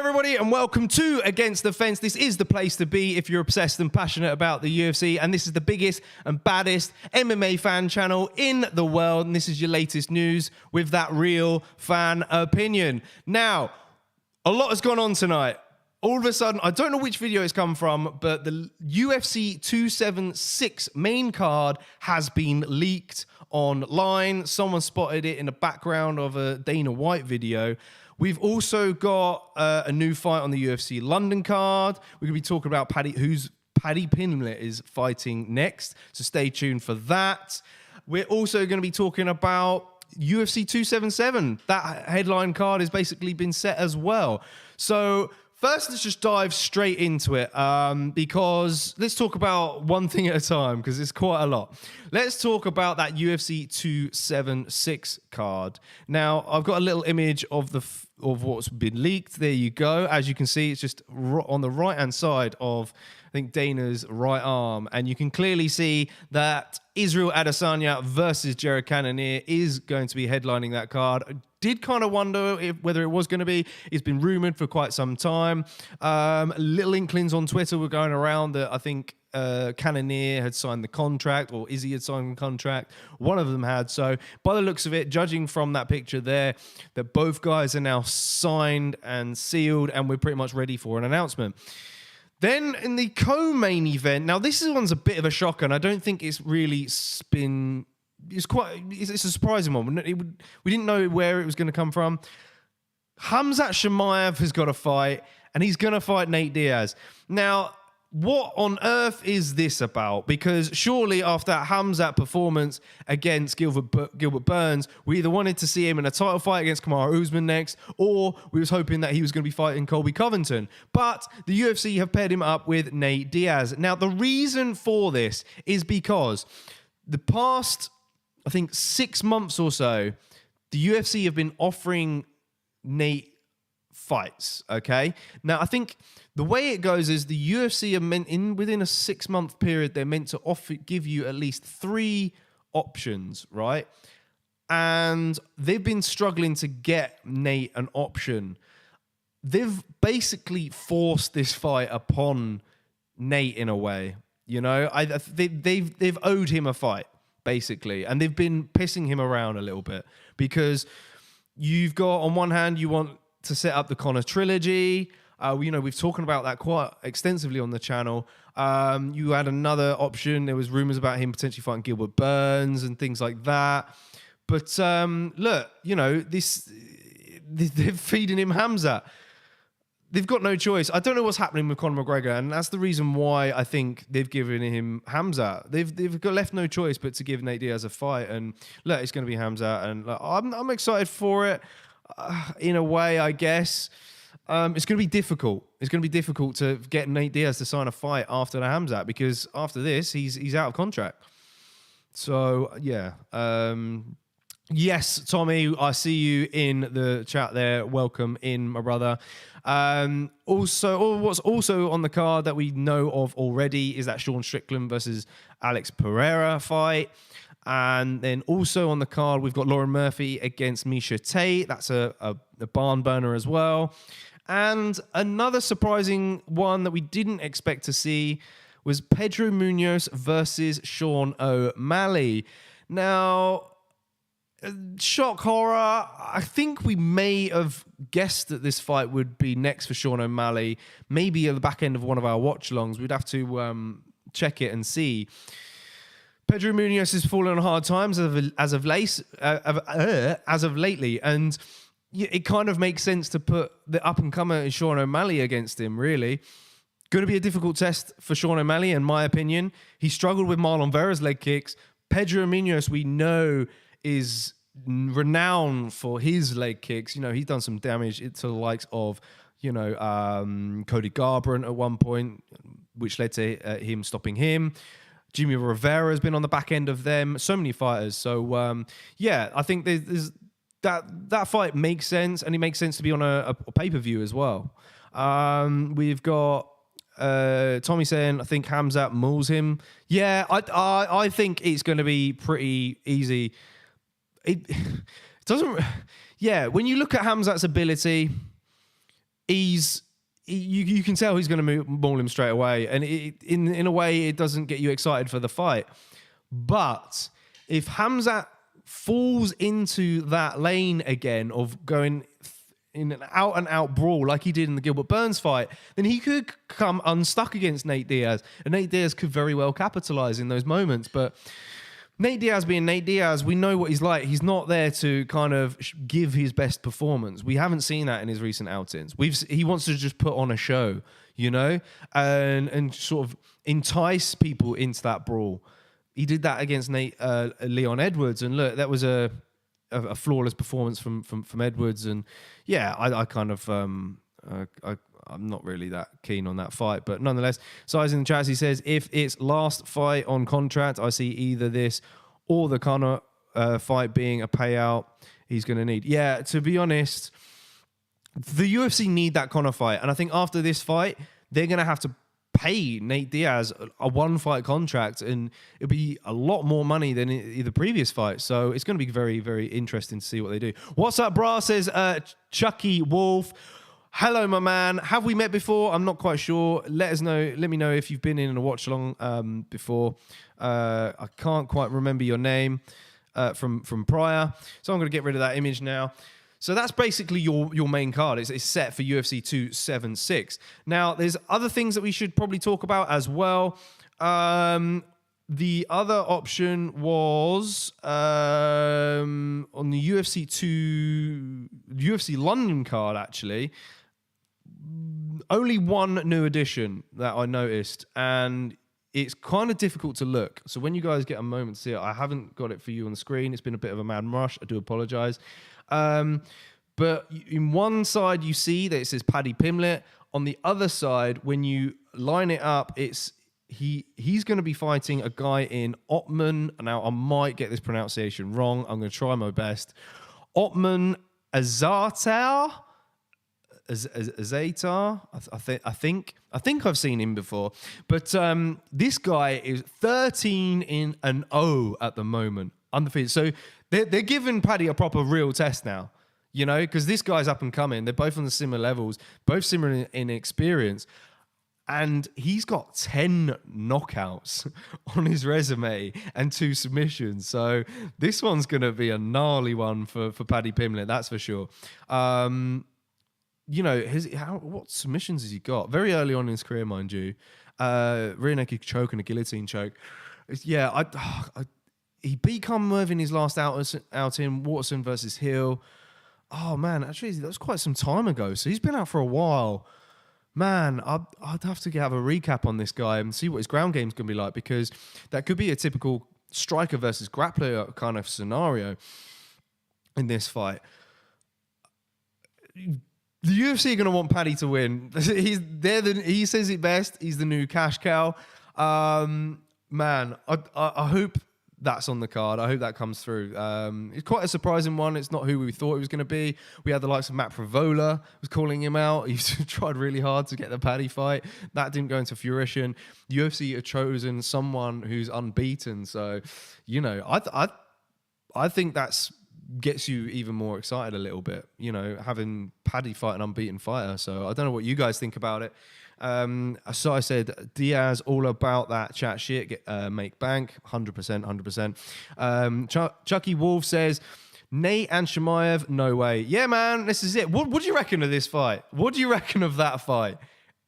everybody, and welcome to Against the Fence. This is the place to be if you're obsessed and passionate about the UFC, and this is the biggest and baddest MMA fan channel in the world, and this is your latest news with that real fan opinion. Now, a lot has gone on tonight. All of a sudden, I don't know which video it's come from, but the UFC 276 main card has been leaked online. Someone spotted it in the background of a Dana White video. We've also got a new fight on the UFC London card. We're going to be talking about Paddy Pimblett is fighting next, so stay tuned for that. We're also going to be talking about UFC 277. That headline card has basically been set as well. So first, let's just dive straight into it because let's talk about one thing at a time because it's quite a lot. Let's talk about that UFC 276 card. Now, I've got a little image of what's been leaked. There you go. As you can see, it's just on the right-hand side of, I think, Dana's right arm. And you can clearly see that Israel Adesanya versus Jared Cannonier is going to be headlining that card. I did kind of wonder whether it was going to be. It's been rumored for quite some time. Little inklings on Twitter were going around that I think Cannonier had signed the contract, or Izzy had signed the contract. One of them had. So by the looks of it, judging from that picture there, that both guys are now signed and sealed, and we're pretty much ready for an announcement. Then in the co-main event, now this one's a bit of a shocker, and I don't think it's really been... It's a surprising one. We didn't know where it was going to come from. Khamzat Chimaev has got a fight, and he's going to fight Nate Diaz. Now, what on earth is this about? Because surely after that Khamzat performance against Gilbert Burns, we either wanted to see him in a title fight against Kamaru Usman next, or we was hoping that he was going to be fighting Colby Covington. But the UFC have paired him up with Nate Diaz. Now, the reason for this is because the past, I think, 6 months or so, the UFC have been offering Nate fights, okay? Now, I think the way it goes is the UFC are within a 6-month period, they're meant to give you at least 3 options, right? And they've been struggling to get Nate an option. They've basically forced this fight upon Nate in a way, you know? They've owed him a fight, basically, and they've been pissing him around a little bit because you've got, on one hand, you want to set up the Conor trilogy. We've talked about that quite extensively on the channel. You had another option. There was rumors about him potentially fighting Gilbert Burns and things like that. But look, they're feeding him Khamzat. They've got no choice. I don't know what's happening with Conor McGregor, and that's the reason why I think they've given him Khamzat. They've got left no choice but to give Nate Diaz a fight, and look, it's going to be Khamzat, and look, I'm excited for it. In a way, I guess. It's going to be difficult. It's going to be difficult to get Nate Diaz to sign a fight after the Khamzat, because after this, he's out of contract. So, yeah. Yes, Tommy, I see you in the chat there. Welcome in, my brother. What's also on the card that we know of already is that Sean Strickland versus Alex Pereira fight. And then also on the card, we've got Lauren Murphy against Miesha Tate. That's a barn burner as well. And another surprising one that we didn't expect to see was Pedro Munoz versus Sean O'Malley. Now, shock horror, I think we may have guessed that this fight would be next for Sean O'Malley. Maybe at the back end of one of our watch-alongs. We'd have to check it and see. Pedro Munoz has fallen on hard times as of lately, and it kind of makes sense to put the up-and-comer Sean O'Malley against him, really. Going to be a difficult test for Sean O'Malley, in my opinion. He struggled with Marlon Vera's leg kicks. Pedro Munoz, we know, is renowned for his leg kicks. You know, he's done some damage to the likes of, Cody Garbrandt at one point, which led to him stopping him. Jimmy Rivera has been on the back end of them. So many fighters. So, I think there's that fight makes sense, and it makes sense to be on a pay-per-view as well. We've got Tommy saying, I think Khamzat mauls him. Yeah, I think it's going to be pretty easy. It doesn't... Yeah, when you look at Khamzat's ability, you can tell he's going to maul him straight away, and in a way it doesn't get you excited for the fight. But if Khamzat falls into that lane again of going in an out-and-out brawl like he did in the Gilbert Burns fight, then he could come unstuck against Nate Diaz, and Nate Diaz could very well capitalize in those moments. But Nate Diaz being Nate Diaz, we know what he's like. He's not there to kind of give his best performance. We haven't seen that in his recent outings. He wants to just put on a show, you know, and sort of entice people into that brawl. He did that against Leon Edwards, and look, that was a flawless performance from Edwards. And yeah, I kind of I'm not really that keen on that fight, but nonetheless, Size in the chat, he says, if it's last fight on contract, I see either this or the Conor fight being a payout he's going to need. Yeah, to be honest, the UFC need that Conor fight, and I think after this fight, they're going to have to pay Nate Diaz a one-fight contract, and it'll be a lot more money than in the previous fight. So it's going to be very, very interesting to see what they do. What's up, brah? Says Chucky Wolf. Hello, my man. Have we met before? I'm not quite sure. Let us know. Let me know if you've been in a watch-along before. I can't quite remember your name from prior, so I'm going to get rid of that image now. So that's basically your main card. It's set for UFC 276. Now, there's other things that we should probably talk about as well. The other option was on the UFC London card, actually. Only one new addition that I noticed, and it's kind of difficult to look. So when you guys get a moment to see it, I haven't got it for you on the screen. It's been a bit of a mad rush. I do apologize. But in one side, you see that it says Paddy Pimblett. On the other side, when you line it up, it's he's going to be fighting a guy in Ottman. Now, I might get this pronunciation wrong. I'm going to try my best. Ottman Azatar. Azatar. I think I've seen him before. But this guy is 13-0 at the moment, undefeated. So they're giving Paddy a proper real test now, you know, because this guy's up and coming. They're both on the similar levels, both similar in experience. And he's got 10 knockouts on his resume and 2 submissions. So this one's going to be a gnarly one for Paddy Pimblett, that's for sure. You know, what submissions has he got? Very early on in his career, mind you. Rear naked choke and a guillotine choke. Yeah, he beat Conor in his last outing, Waterson versus Hill. Oh, man, actually, that was quite some time ago. So he's been out for a while. Man, I'd have to have a recap on this guy and see what his ground game's going to be like, because that could be a typical striker versus grappler kind of scenario in this fight. The UFC are going to want Paddy to win. He says it best. He's the new cash cow. Man, I hope that's on the card. I hope that comes through. It's quite a surprising one. It's not who we thought it was going to be. We had the likes of Matt Pravola was calling him out. He tried really hard to get the Paddy fight. That didn't go into fruition. UFC have chosen someone who's unbeaten. So, you know, I think that's gets you even more excited a little bit, you know, having Paddy fight an unbeaten fighter. So I don't know what you guys think about it. So I said, Diaz, all about that chat shit, make bank, 100%. Chucky Wolf says, Nate and Chimaev, no way. Yeah, man, this is it. What do you reckon of this fight? What do you reckon of that fight?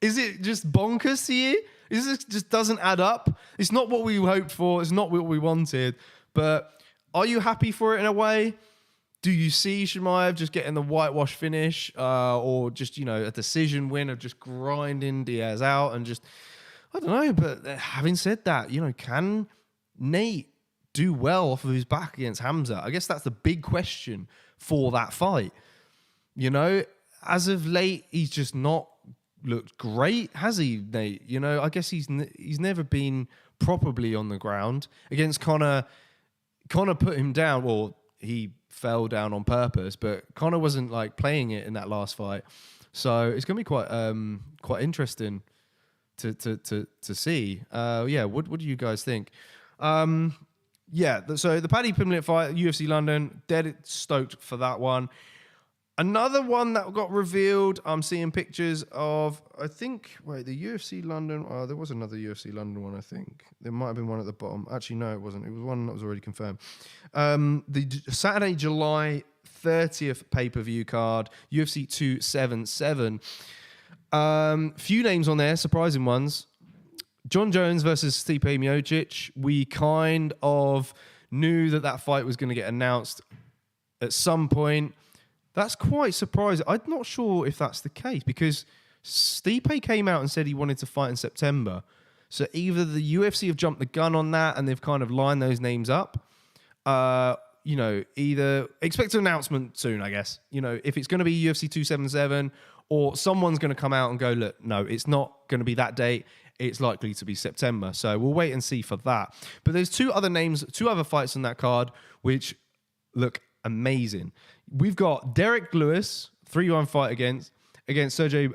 Is it just bonkers to you? Is this just doesn't add up? It's not what we hoped for. It's not what we wanted. But are you happy for it in a way? Do you see Chimaev just getting the whitewash finish or just, you know, a decision win of just grinding Diaz out and just, I don't know. But having said that, you know, can Nate do well off of his back against Khamzat? I guess that's the big question for that fight. You know, as of late, he's just not looked great, has he, Nate? You know, I guess he's never been properly on the ground. Against Conor put him down. Well, he fell down on purpose, but Conor wasn't like playing it in that last fight. So it's going to be quite interesting to see. Yeah, what do you guys think? Yeah, so the Paddy Pimblett fight, UFC London, dead stoked for that one. Another one that got revealed, I'm seeing pictures of, I think, wait, the UFC London. Oh, there was another UFC London one, I think. There might have been one at the bottom. Actually, no, it wasn't. It was one that was already confirmed. The Saturday, July 30th pay-per-view card, UFC 277. Few names on there, surprising ones. Jon Jones versus Stephen Ochich. We kind of knew that fight was going to get announced at some point. That's quite surprising. I'm not sure if that's the case because Stipe came out and said he wanted to fight in September. So either the UFC have jumped the gun on that and they've kind of lined those names up. Either expect an announcement soon, I guess. If it's going to be UFC 277 or someone's going to come out and go, look, no, it's not going to be that date. It's likely to be September. So we'll wait and see for that. But there's two other fights on that card, which look amazing. We've got Derek Lewis, 3-1 fight against Sergey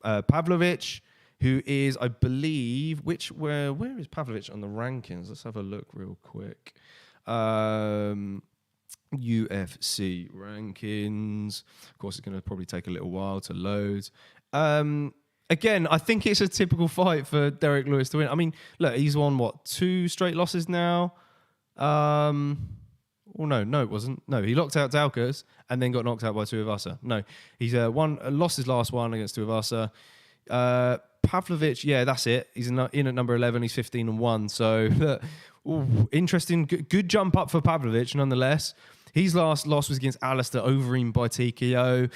Pavlovich, who is, I believe, where is Pavlovich on the rankings? Let's have a look real quick. UFC rankings. Of course, it's going to probably take a little while to load. Again, I think it's a typical fight for Derek Lewis to win. I mean, look, he's won, 2 straight losses now? No, it wasn't. No, he locked out Daukaus and then got knocked out by Tuivasa. No, he's lost his last one against Tuivasa. Pavlovich, yeah, that's it. He's in at number 11. He's 15-1. So, interesting. Good jump up for Pavlovich, nonetheless. His last loss was against Alistair Overeem by TKO.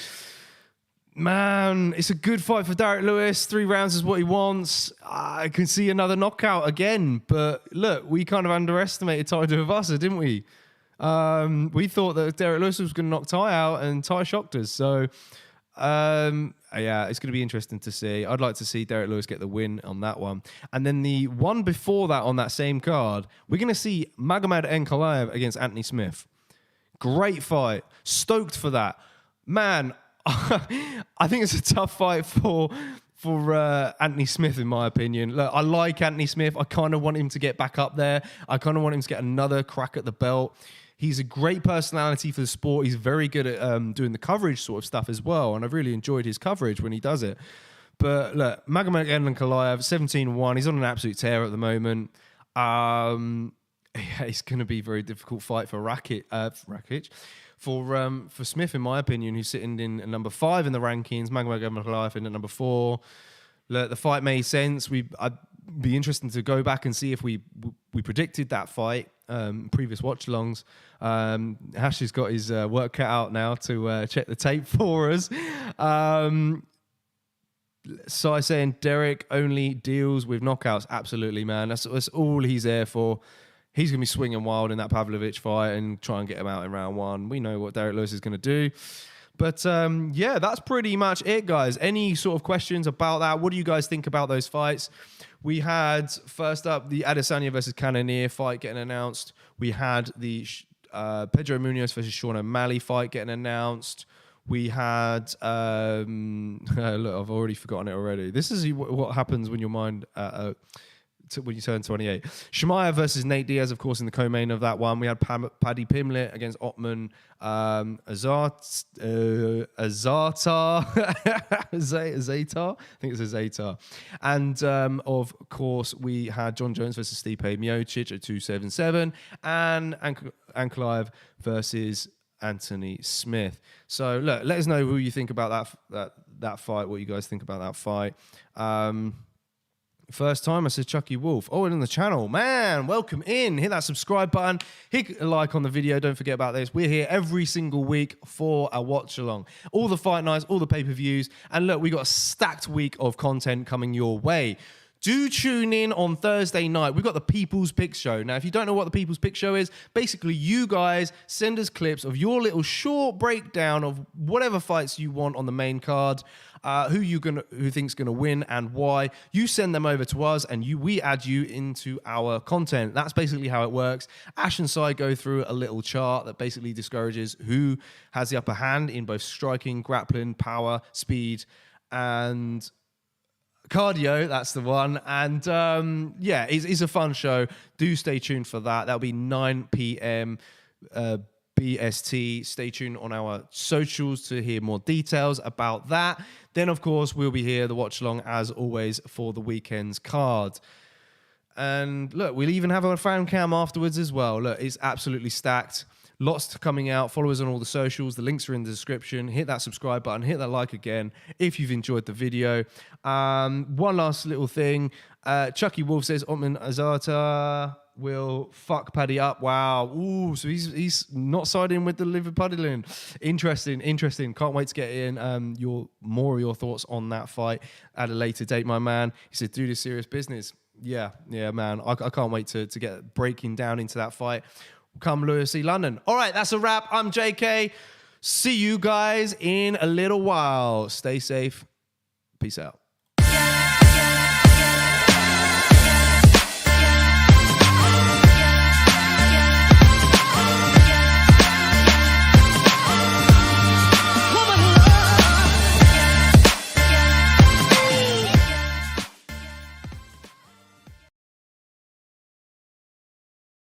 Man, it's a good fight for Derek Lewis. 3 rounds is what he wants. I can see another knockout again. But look, we kind of underestimated Tai Tuivasa, didn't we? We thought that Derek Lewis was going to knock Tai out, and Tai shocked us. So, it's going to be interesting to see. I'd like to see Derek Lewis get the win on that one. And then the one before that on that same card, we're going to see Magomed Ankalaev against Anthony Smith. Great fight. Stoked for that. Man, I think it's a tough fight for Anthony Smith, in my opinion. Look, I like Anthony Smith. I kind of want him to get back up there. I kind of want him to get another crack at the belt. He's a great personality for the sport. He's very good at doing the coverage sort of stuff as well, and I've really enjoyed his coverage when he does it. But look, Magomed Ankalaev, 17-1. He's on an absolute tear at the moment. It's going to be a very difficult fight for Rakic. For Smith, in my opinion, who's sitting in at number 5 in the rankings, Magomed Ankalaev in at number 4. Look, the fight made sense. I'd be interested to go back and see if we predicted that fight. Previous watch-alongs. Hash's got his work cut out now to check the tape for us. So I saying Derek only deals with knockouts. Absolutely, man. That's all he's there for. He's going to be swinging wild in that Pavlovich fight and try and get him out in round 1. We know what Derek Lewis is going to do. But that's pretty much it, guys. Any sort of questions about that? What do you guys think about those fights? We had, first up, the Adesanya versus Cannonier fight getting announced. We had the Pedro Munoz versus Sean O'Malley fight getting announced. We had, look, I've already forgotten it already. This is what happens when your mind, when you turn 28. Shemaev versus Nate Diaz, of course, in the co-main of that one. We had Paddy Pimblett against Ottman Azaitar. Azaitar? I think it's Azaitar. And, of course, we had Jon Jones versus Stipe Miocic at 277. And Ankalaev versus Anthony Smith. So, look, let us know who you think about that fight, what you guys think about that fight. First time, I said Chucky Wolf. Oh, and on the channel. Man, welcome in. Hit that subscribe button. Hit a like on the video. Don't forget about this. We're here every single week for a watch-along. All the fight nights, all the pay-per-views. And look, we got a stacked week of content coming your way. Do tune in on Thursday night. We've got the People's Pick Show. Now, if you don't know what the People's Pick Show is, basically you guys send us clips of your little short breakdown of whatever fights you want on the main card, who think's gonna win and why. You send them over to us, and we add you into our content. That's basically how it works. Ash and Sai go through a little chart that basically discourages who has the upper hand in both striking, grappling, power, speed, and cardio. That's the one. And it's a fun show. Do stay tuned for that. That'll be 9 p.m. BST. Stay tuned on our socials to hear more details about that. Then, of course, we'll be here, the watch along, as always, for the weekend's card. And look, we'll even have a fan cam afterwards as well. Look, it's absolutely stacked. Lots coming out. Follow us on all the socials. The links are in the description. Hit that subscribe button. Hit that like again if you've enjoyed the video. One last little thing. Chucky Wolf says Otman Azata will fuck Paddy up. Wow. Ooh, so he's not siding with the Liverpudlian. Interesting. Can't wait to get in more of your thoughts on that fight at a later date, my man. He said, do this serious business. Yeah, man. I can't wait to get breaking down into that fight. Come UFC London. All right, that's a wrap. I'm JK. See you guys in a little while. Stay safe. Peace out.